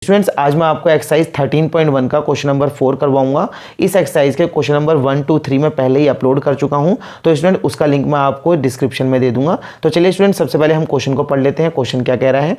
Students आज मैं आपको एक्सरसाइज 13.1 का क्वेश्चन नंबर 4 करवाऊंगा। इस एक्सरसाइज के क्वेश्चन नंबर 1, 2, 3 मैं पहले ही अपलोड कर चुका हूं, तो स्टूडेंट उसका लिंक मैं आपको डिस्क्रिप्शन में दे दूंगा। तो चलिए स्टूडेंट सबसे पहले हम क्वेश्चन को पढ़ लेते हैं। क्वेश्चन क्या कह रहा है,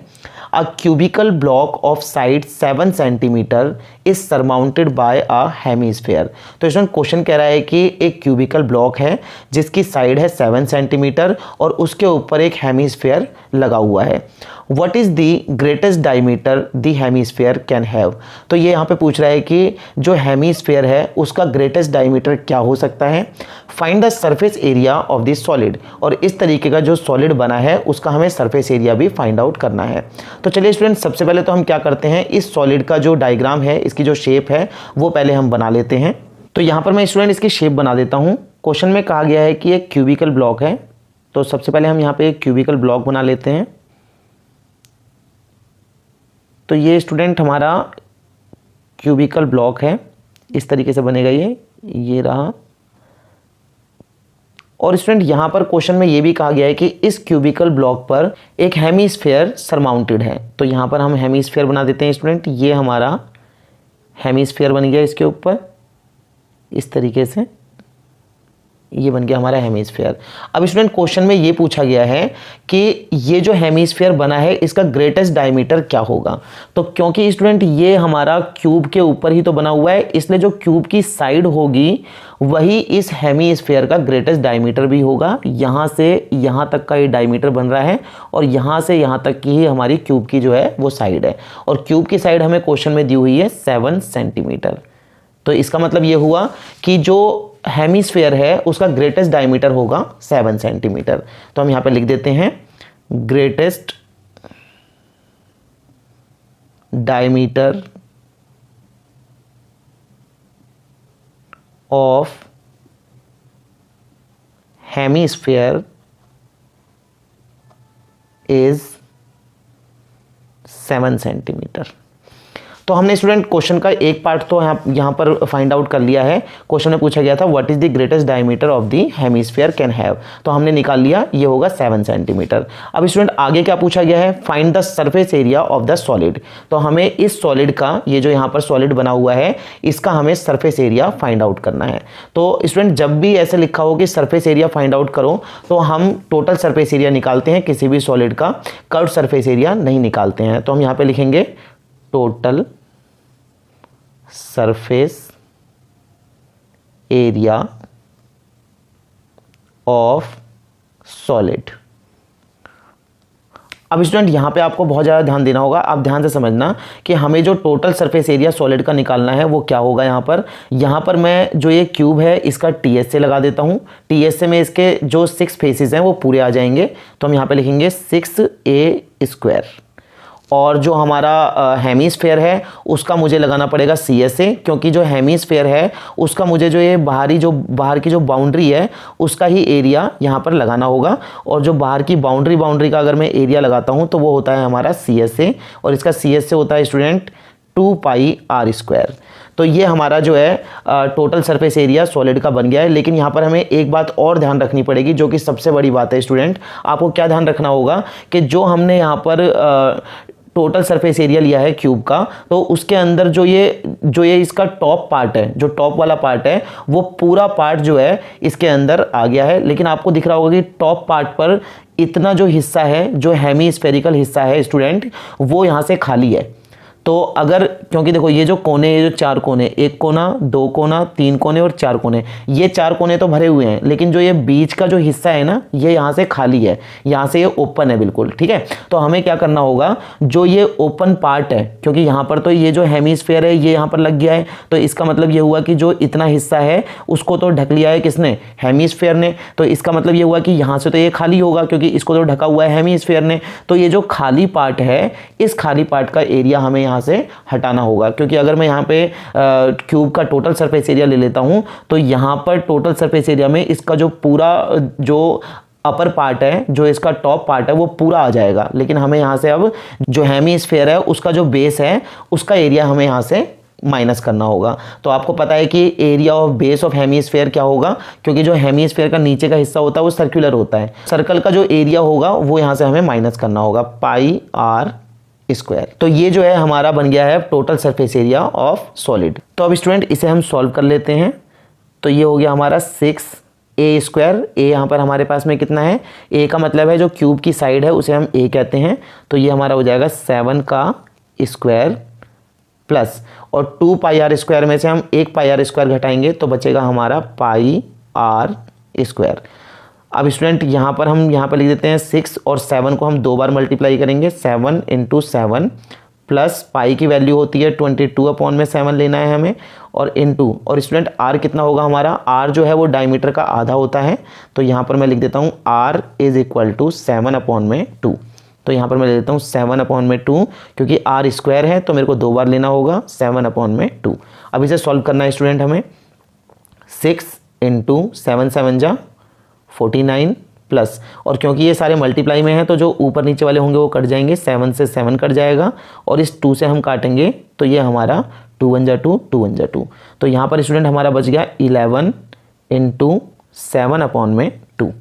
a cubical block of side 7 centimetre is surmounted by a hemisphere. तो स्टूडेंट क्वेश्चन कह रहा है कि एक क्यूबिकल ब्लॉक है जिसकी साइड है 7 सेंटीमीटर और उसके ऊपर एक हेमीस्फेयर लगा हुआ है। What is the greatest diameter the hemisphere can have. तो ये यहाँ पे पूछ रहा है कि जो हेमीस्फेयर है उसका ग्रेटेस्ट डायमीटर क्या हो सकता है। Find the surface area of this solid, और इस तरीके का जो सॉलिड बना है उसका हमें सरफेस एरिया भी फाइंड आउट करना है। तो चलिए स्टूडेंट सबसे पहले तो हम क्या करते हैं, इस सॉलिड का जो डायग्राम है, इसकी जो शेप है वो पहले हम बना लेते हैं। तो यहाँ पर मैं स्टूडेंट इसकी शेप बना देता हूँ। क्वेश्चन में कहा गया है कि एक क्यूबिकल ब्लॉक है, तो सबसे पहले हम यहाँ पे एक क्यूबिकल ब्लॉक बना लेते हैं। तो ये स्टूडेंट हमारा क्यूबिकल ब्लॉक है, इस तरीके से बनेगा ये रहा। और स्टूडेंट यहाँ पर क्वेश्चन में ये भी कहा गया है कि इस क्यूबिकल ब्लॉक पर एक हेमीस्फेयर सरमाउंटेड है। तो यहाँ पर हम हेमीस्फेयर बना देते हैं स्टूडेंट। ये हमारा हेमीस्फेयर बन गया, इसके ऊपर इस तरीके से ये बन गया हमारा हेमीस्फेयर। अब स्टूडेंट क्वेश्चन में ये पूछा गया है कि ये जो हेमीस्फेयर बना है इसका ग्रेटेस्ट डायमीटर क्या होगा। तो क्योंकि स्टूडेंट ये हमारा क्यूब के ऊपर ही तो बना हुआ है, इसलिए जो क्यूब की साइड होगी वही इस हेमीस्फेयर का ग्रेटेस्ट डायमीटर भी होगा। यहाँ से यहाँ तक का ये डायमीटर बन रहा है और यहाँ से यहाँ तक की ही हमारी क्यूब की जो है वो साइड है, और क्यूब की साइड हमें क्वेश्चन में दी हुई है 7 सेंटीमीटर। तो इसका मतलब ये हुआ कि जो हेमीस्फेयर है उसका ग्रेटेस्ट डायमीटर होगा 7 सेंटीमीटर। तो हम यहां पे लिख देते हैं greatest diameter of hemisphere is 7 centimetre. तो हमने स्टूडेंट क्वेश्चन का एक पार्ट तो यहाँ पर फाइंड आउट कर लिया है। क्वेश्चन में पूछा गया था what is the greatest diameter of the hemisphere can have, तो हमने निकाल लिया, ये होगा 7 सेंटीमीटर। अब स्टूडेंट आगे क्या पूछा गया है, find the surface area of the solid. तो हमें इस सॉलिड का, ये जो यहाँ पर सॉलिड बना हुआ है, इसका हमें सरफेस एरिया फाइंड आउट करना है। तो स्टूडेंट जब भी ऐसे लिखा हो कि सरफेस एरिया फाइंड आउट करो, तो हम टोटल सरफेस एरिया निकालते हैं, किसी भी सॉलिड का कर्व सरफेस एरिया नहीं निकालते हैं। तो हम यहाँ पे लिखेंगे total surface area of solid. अब स्टूडेंट यहाँ पे आपको बहुत ज़्यादा ध्यान देना होगा। आप ध्यान से समझना कि हमें जो टोटल सरफेस एरिया सॉलिड का निकालना है वो क्या होगा। यहाँ पर मैं जो ये क्यूब है इसका टीएस से लगा देता हूँ। टीएस से में इसके जो 6 फेसेस हैं वो पूरे आ जाएंगे। तो हम यहाँ पे लिखेंगे 6a²। और जो हमारा हेमीस्फेयर है उसका मुझे लगाना पड़ेगा CSA, क्योंकि जो हेमीस्फेयर है उसका मुझे जो ये बाहर की जो बाउंड्री है उसका ही एरिया यहाँ पर लगाना होगा। और जो बाहर की बाउंड्री का अगर मैं एरिया लगाता हूँ तो वो होता है हमारा CSA, और इसका CSA होता है स्टूडेंट 2πr²। तो ये हमारा जो है टोटल सरफेस एरिया सॉलिड का बन गया है। लेकिन यहाँ पर हमें एक बात और ध्यान रखनी पड़ेगी, जो कि सबसे बड़ी बात है स्टूडेंट। आपको क्या ध्यान रखना होगा कि जो हमने यहाँ पर टोटल सरफेस एरिया लिया है क्यूब का, तो उसके अंदर जो ये इसका टॉप पार्ट है, जो टॉप वाला पार्ट है, वो पूरा पार्ट जो है इसके अंदर आ गया है। लेकिन आपको दिख रहा होगा कि टॉप पार्ट पर इतना जो हिस्सा है, जो हेमीस्फेरिकल हिस्सा है स्टूडेंट, वो यहाँ से खाली है। तो अगर, क्योंकि देखो ये जो कोने, ये जो 4 कोने, 1 कोना, 2 कोना, 3 कोने और 4 कोने, ये 4 कोने तो भरे हुए हैं, लेकिन जो ये बीच का जो हिस्सा है ना, ये यहाँ से खाली है, यहाँ से ये ओपन है बिल्कुल, ठीक है। तो हमें क्या करना होगा, जो ये ओपन पार्ट है, क्योंकि यहाँ पर तो ये जो हेमीस्फेयर है ये यहाँ पर लग गया है, तो इसका मतलब ये हुआ कि जो इतना हिस्सा है उसको तो ढक लिया है किसने, हेमीस्फेयर ने। तो इसका मतलब ये हुआ कि यहाँ से तो ये खाली होगा, क्योंकि इसको तो ढका हुआ है हेमीस्फेयर ने। तो ये जो खाली पार्ट है, इस खाली पार्ट का एरिया हमें यहाँ से हटाना होगा। क्योंकि अगर मैं यहाँ पे क्यूब का टोटल सरफेस एरिया ले लेता हूँ, तो यहाँ पर टोटल सरफेस एरिया में इसका जो पूरा जो अपर पार्ट है, जो इसका टॉप पार्ट है, वो पूरा आ जाएगा। लेकिन हमें यहाँ से अब जो हेमीस्फेयर है उसका जो बेस है उसका एरिया हमें यहाँ से माइनस करना होगा। तो आपको पता है कि area of base of hemisphere क्या होगा, क्योंकि जो हेमीस्फेयर का नीचे का हिस्सा होता है वो सर्कुलर होता है। सर्कल का जो एरिया होगा वो यहाँ से हमें माइनस करना होगा, πr² स्क्वायर। तो ये जो है हमारा बन गया है total surface area of solid. तो अब स्टूडेंट इसे हम सॉल्व कर लेते हैं। तो ये हो गया हमारा 6a स्क्वायर। ए यहाँ पर हमारे पास में कितना है, ए का मतलब है जो क्यूब की साइड है उसे हम ए कहते हैं। तो ये हमारा हो जाएगा 7 का स्क्वायर प्लस, और 2 पाई आर स्क्वायर में से हम 1 पाई आर स्क्वायर घटाएंगे तो बचेगा हमारा पाई आर स्क्वायर। अब स्टूडेंट यहाँ पर हम यहाँ पर लिख देते हैं 6 और 7 को हम 2 बार मल्टीप्लाई करेंगे। 7 × 7 प्लस पाई की वैल्यू होती है 22/7 लेना है हमें, और इनटू, और स्टूडेंट आर कितना होगा हमारा, आर जो है वो डायमीटर का आधा होता है। तो यहाँ पर मैं लिख देता हूँ आर इज इक्वल टू 7/2। तो यहाँ पर मैं ले लेता हूँ 7/2, क्योंकि आर स्क्वायर है तो मेरे को 2 बार लेना होगा 7/2। अब इसे सॉल्व करना है स्टूडेंट हमें। 6 × 7 7 जा 49 प्लस, और क्योंकि ये सारे मल्टीप्लाई में हैं तो जो ऊपर नीचे वाले होंगे वो कट जाएंगे, 7 से 7 कट जाएगा और इस 2 से हम काटेंगे तो ये हमारा 2 1 जा 2 2 1 जा 2। तो यहाँ पर स्टूडेंट हमारा बच गया 11 × 7/2।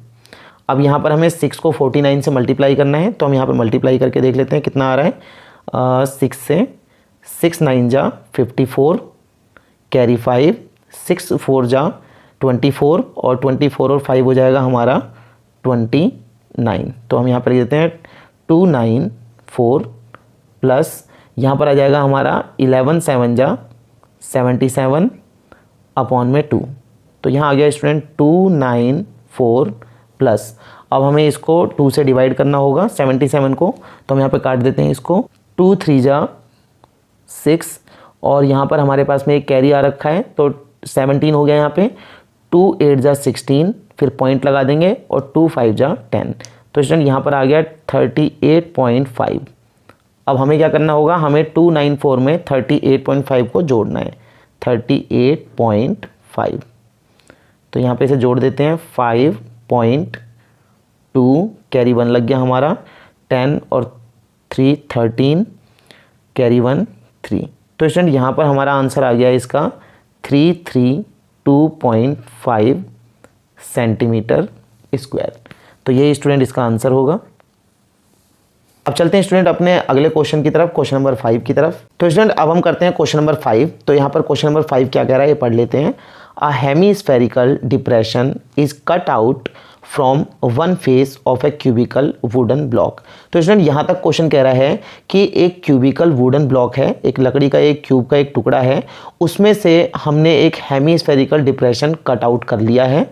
अब यहाँ पर हमें 6 को 49 से मल्टीप्लाई करना है, तो हम यहाँ पर मल्टीप्लाई करके देख लेते हैं कितना आ रहा है। 6 से 6 9 जा 54, कैरी 5, 6 4 जा 24, और 24 और 5 हो जाएगा हमारा 29। तो हम यहाँ पर लिख देते हैं 294 प्लस, यहाँ पर आ जाएगा हमारा 11 7 जा 77/2। तो यहाँ आ गया स्टूडेंट 294 प्लस। अब हमें इसको 2 से डिवाइड करना होगा 77 को, तो हम यहाँ पे काट देते हैं इसको। 2 3 जा 6, और यहाँ पर हमारे पास में एक कैरी आ रखा है तो 17 हो गया यहाँ पे। 2 8 जा 16, फिर पॉइंट लगा देंगे, और 2 5 जा 10। तो स्टूडेंट यहाँ पर आ गया 38.5। अब हमें क्या करना होगा, हमें 294 में 38.5 को जोड़ना है, 38.5। तो यहाँ पे इसे जोड़ देते हैं। 5.2 कैरी 1 लग गया हमारा, 10 और 3 13, कैरी 1 3। तो स्टूडेंट यहाँ पर हमारा आंसर आ गया इसका 332.5 सेंटीमीटर स्क्वायर। तो ये स्टूडेंट इसका आंसर होगा। अब चलते हैं स्टूडेंट अपने अगले क्वेश्चन की तरफ, क्वेश्चन नंबर 5 की तरफ। तो स्टूडेंट अब हम करते हैं क्वेश्चन नंबर 5। तो यहाँ पर क्वेश्चन नंबर 5 क्या कह रहा है ये पढ़ लेते हैं। A hemispherical depression is cut out from one face of a cubical wooden block. तो स्टूडेंट यहाँ तक क्वेश्चन कह रहा है कि एक क्यूबिकल वुडन ब्लॉक है, एक लकड़ी का एक क्यूब का एक टुकड़ा है, उसमें से हमने एक हेमीस्फेरिकल डिप्रेशन कट आउट कर लिया है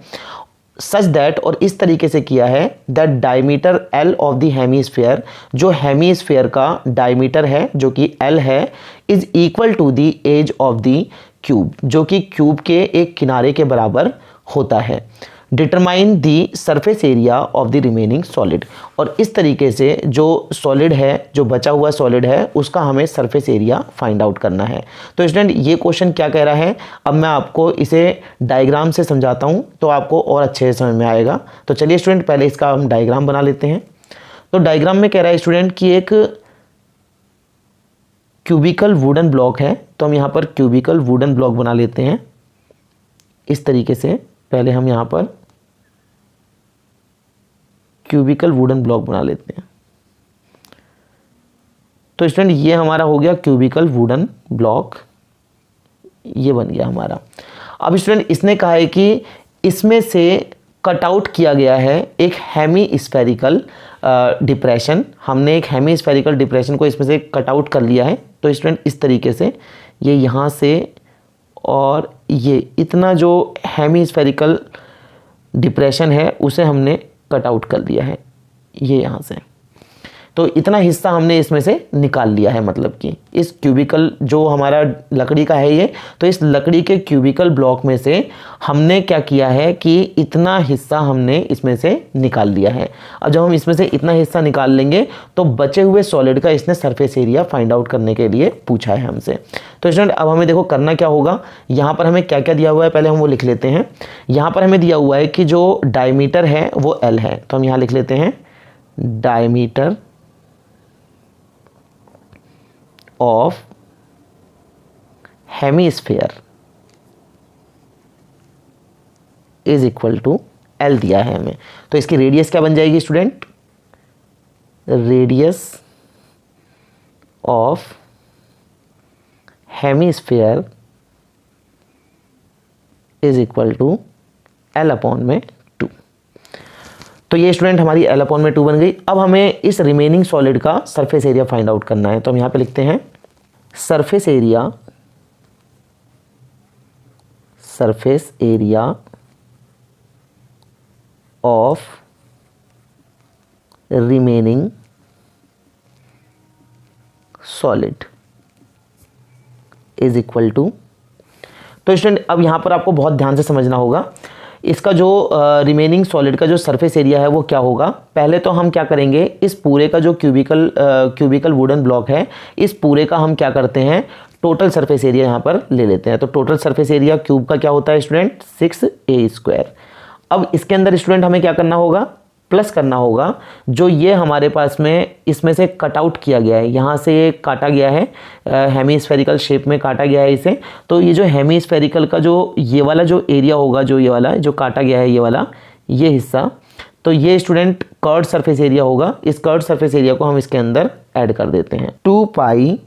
सच दैट, और इस तरीके से किया है that diameter L of the hemisphere, जो हेमीस्फेयर का डायमीटर है जो कि एल है, is equal to the edge of the cube, जो कि क्यूब के एक किनारे के बराबर होता है। Determine the surface area of the remaining solid, और इस तरीके से जो सॉलिड है, जो बचा हुआ सॉलिड है, उसका हमें सरफेस एरिया फाइंड आउट करना है। तो स्टूडेंट ये क्वेश्चन क्या कह रहा है, अब मैं आपको इसे डायग्राम से समझाता हूँ तो आपको और अच्छे से समझ में आएगा। तो चलिए स्टूडेंट पहले इसका हम डायग्राम बना लेते हैं। तो डायग्राम में कह रहा है स्टूडेंट कि एक क्यूबिकल वुडन ब्लॉक है, तो हम यहाँ पर क्यूबिकल वुडन ब्लॉक बना लेते हैं इस तरीके से। पहले हम यहाँ पर क्यूबिकल वुडन ब्लॉक बना लेते हैं। तो स्टूडेंट ये हमारा हो गया क्यूबिकल वुडन ब्लॉक, ये बन गया हमारा। अब स्टूडेंट इसने कहा है कि इसमें से कट आउट किया गया है एक हेमी स्फेरिकल डिप्रेशन, हमने एक हेमी स्फेरिकल डिप्रेशन को इसमें से कट आउट कर लिया है। तो स्टूडेंट इस तरीके से ये यहाँ से और ये इतना जो हेमी स्फेरिकल डिप्रेशन है उसे हमने कट आउट कर दिया है, ये यहाँ से। तो इतना हिस्सा हमने इसमें से निकाल लिया है, मतलब कि इस क्यूबिकल जो हमारा लकड़ी का है ये, तो इस लकड़ी के क्यूबिकल ब्लॉक में से हमने क्या किया है कि इतना हिस्सा हमने इसमें से निकाल लिया है। अब जब हम इसमें से इतना हिस्सा निकाल लेंगे तो बचे हुए सॉलिड का इसने सरफेस एरिया फाइंड आउट करने के लिए पूछा है हमसे। तो स्टूडेंट अब हमें देखो करना क्या होगा, यहाँ पर हमें क्या क्या दिया हुआ है पहले हम वो लिख लेते हैं। यहाँ पर हमें दिया हुआ है कि जो डायमीटर है वो एल है, तो हम यहाँ लिख लेते हैं diameter of hemisphere is equal to L दिया है हमें। तो इसकी रेडियस क्या बन जाएगी student, radius of hemisphere is equal to L upon में 2। तो ये स्टूडेंट हमारी L अपॉन में 2 बन गई। अब हमें इस रिमेनिंग सॉलिड का सरफेस एरिया फाइंड आउट करना है। तो हम यहाँ पे लिखते हैं surface area of remaining solid is equal to. तो स्टूडेंट अब यहाँ पर आपको बहुत ध्यान से समझना होगा, इसका जो रिमेनिंग सॉलिड का जो सरफेस एरिया है वो क्या होगा। पहले तो हम क्या करेंगे, इस पूरे का जो क्यूबिकल वुडन ब्लॉक है, इस पूरे का हम क्या करते हैं, टोटल सरफेस एरिया यहाँ पर ले लेते हैं। तो टोटल सरफेस एरिया क्यूब का क्या होता है स्टूडेंट, 6a²। अब इसके अंदर स्टूडेंट हमें क्या करना होगा, प्लस करना होगा जो ये हमारे पास में इसमें से कट आउट किया गया है, यहाँ से ये काटा गया है, हेमीस्फेरिकल शेप में काटा गया है इसे। तो ये जो हेमीस्फेरिकल का जो ये वाला जो एरिया होगा, जो ये वाला जो काटा गया है, ये वाला ये हिस्सा, तो ये स्टूडेंट कर्व्ड सरफेस एरिया होगा। इस कर्व्ड सरफेस एरिया को हम इसके अंदर ऐड कर देते हैं, 2πr²।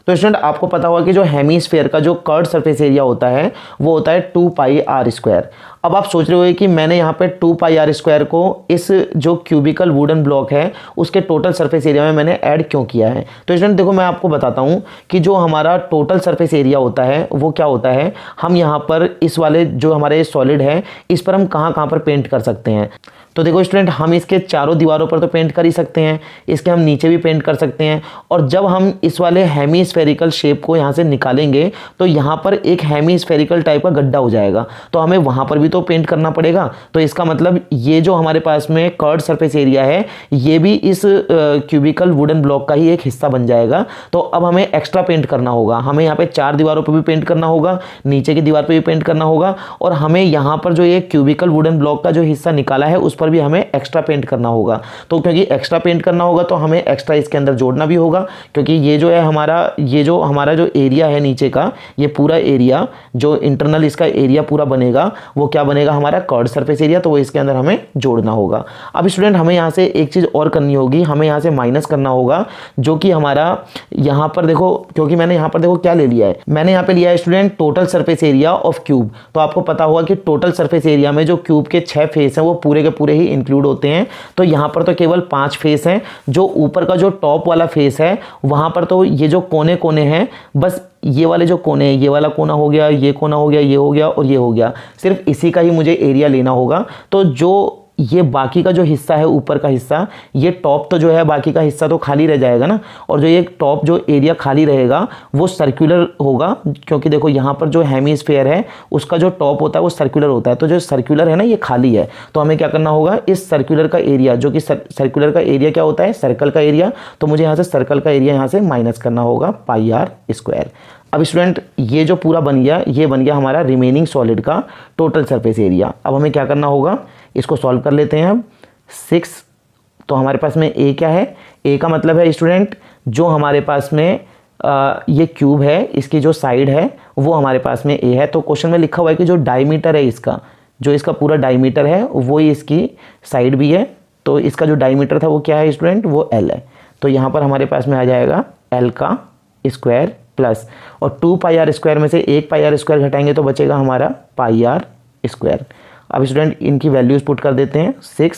तो स्टूडेंट आपको पता होगा कि जो हेमीस्फेयर का जो कर्व्ड सरफेस एरिया होता है वो होता है 2πr²। अब आप सोच रहे हो कि मैंने यहाँ पे 2πr² को इस जो क्यूबिकल वुडन ब्लॉक है उसके टोटल सरफेस एरिया में मैंने ऐड क्यों किया है। तो स्टूडेंट देखो, मैं आपको बताता हूँ कि जो हमारा टोटल सरफेस एरिया होता है वो क्या होता है। हम यहाँ पर इस वाले जो हमारे सॉलिड है इस पर हम कहाँ कहाँ पर पेंट कर सकते हैं। तो देखो स्टूडेंट, हम इसके चारों दीवारों पर तो पेंट कर ही सकते हैं, इसके हम नीचे भी पेंट कर सकते हैं, और जब हम इस वाले हेमीस्फेरिकल शेप को यहाँ से निकालेंगे तो यहाँ पर एक हेमीस्फेरिकल टाइप का गड्ढा हो जाएगा, तो हमें वहाँ पर भी तो पेंट करना पड़ेगा। तो इसका मतलब ये जो हमारे पास में कर्व्ड सरफेस एरिया है ये भी इस क्यूबिकल वुडन ब्लॉक का ही एक हिस्सा बन जाएगा। तो अब हमें एक्स्ट्रा पेंट करना होगा, हमें यहाँ पे 4 दीवारों पर भी पेंट करना होगा, नीचे की दीवार पर भी पेंट करना होगा, और हमें यहाँ पर जो ये क्यूबिकल वुडन ब्लॉक का जो हिस्सा निकाला है उस पर भी हमें एक्स्ट्रा पेंट करना होगा। तो क्योंकि एक्स्ट्रा पेंट करना होगा तो हमें एक्स्ट्रा इसके अंदर जोड़ना भी होगा, क्योंकि ये जो है हमारा जो एरिया है नीचे का, ये पूरा एरिया जो इंटरनल इसका एरिया पूरा बनेगा वो क्या बनेगा, हमारा कर्व्ड सरफेस एरिया। तो वो इसके अंदर हमें जोड़ना होगा। अब स्टूडेंट हमें यहाँ से एक चीज़ और करनी होगी, हमें यहाँ से माइनस करना होगा, जो कि हमारा यहाँ पर देखो, क्योंकि मैंने यहाँ पर देखो क्या ले लिया है, मैंने यहाँ पे लिया है student total surface area of cube. तो आपको पता होगा कि टोटल सरफेस एरिया में जो क्यूब के 6 फेस हैं वो पूरे के पूरे ही इंक्लूड होते हैं। तो यहाँ पर तो केवल 5 फेस हैं, जो ऊपर का जो टॉप वाला फेस है वहाँ पर तो ये जो कोने कोने हैं, बस ये वाले जो कोने हैं, ये वाला कोना हो गया, ये कोना हो गया, ये हो गया और ये हो गया, सिर्फ इसी का ही मुझे एरिया लेना होगा। तो जो ये बाकी का जो हिस्सा है, ऊपर का हिस्सा, ये टॉप तो जो है बाकी का हिस्सा तो खाली रह जाएगा ना, और जो ये टॉप जो एरिया खाली रहेगा वो सर्कुलर होगा, क्योंकि देखो यहाँ पर जो हेमीस्फेयर है उसका जो टॉप होता है वो सर्कुलर होता है। तो जो सर्कुलर है ना ये खाली है, तो हमें क्या करना होगा, इस सर्कुलर का एरिया, जो कि सर्कुलर का एरिया क्या होता है, सर्कल का एरिया, तो मुझे यहाँ से सर्कल का एरिया यहाँ से माइनस करना होगा πr²। अब स्टूडेंट ये जो पूरा बन गया, ये बन गया हमारा रिमेनिंग सॉलिड का टोटल सरफेस एरिया। अब हमें क्या करना होगा, इसको सॉल्व कर लेते हैं हम। 6, तो हमारे पास में a क्या है, a का मतलब है स्टूडेंट जो हमारे पास में ये क्यूब है, इसकी जो साइड है वो हमारे पास में a है। तो क्वेश्चन में लिखा हुआ है कि जो डायमीटर है इसका, जो इसका पूरा डायमीटर है वो ही इसकी साइड भी है। तो इसका जो डायमीटर था वो क्या है स्टूडेंट, वो l है। तो यहाँ पर हमारे पास में आ जाएगा l का स्क्वायर प्लस, और 2πr² में से 1πr² घटाएंगे तो बचेगा हमारा πr²। अब स्टूडेंट इनकी वैल्यूज़ पुट कर देते हैं। 6,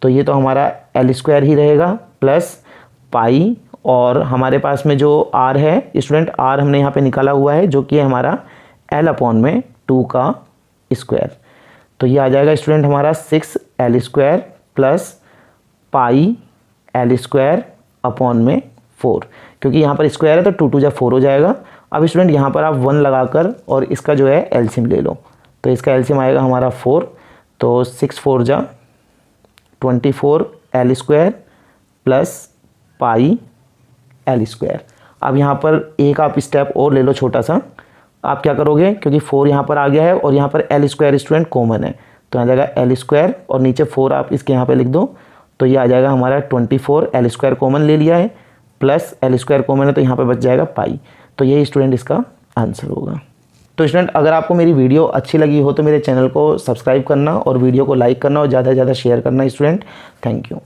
तो ये तो हमारा l² ही रहेगा प्लस पाई, और हमारे पास में जो r है स्टूडेंट, r हमने यहाँ पे निकाला हुआ है जो कि है हमारा l अपॉन में 2 का स्क्वायर। तो ये आ जाएगा स्टूडेंट हमारा 6l² प्लस πl² अपॉन में 4, क्योंकि यहाँ पर स्क्वायर है तो 2 2 4 हो जाएगा। अब स्टूडेंट यहाँ पर आप 1 लगाकर और इसका जो है एलसीएम ले लो, तो इसका एलसीएम आएगा हमारा 4, तो 6 4 जा 24l² प्लस πl²। अब यहाँ पर एक आप स्टेप और ले लो छोटा सा, आप क्या करोगे, क्योंकि 4 यहाँ पर आ गया है और यहाँ पर l² स्टूडेंट कॉमन है, तो आ जाएगा l² और नीचे 4 आप इसके यहाँ पे लिख दो, तो ये आ जाएगा हमारा 24, l² कॉमन ले लिया है प्लस l² कॉमन है तो यहाँ पे बच जाएगा पाई। तो यही स्टूडेंट इसका आंसर होगा। तो स्टूडेंट अगर आपको मेरी वीडियो अच्छी लगी हो तो मेरे चैनल को सब्सक्राइब करना और वीडियो को लाइक करना और ज़्यादा से ज़्यादा शेयर करना स्टूडेंट। Thank you.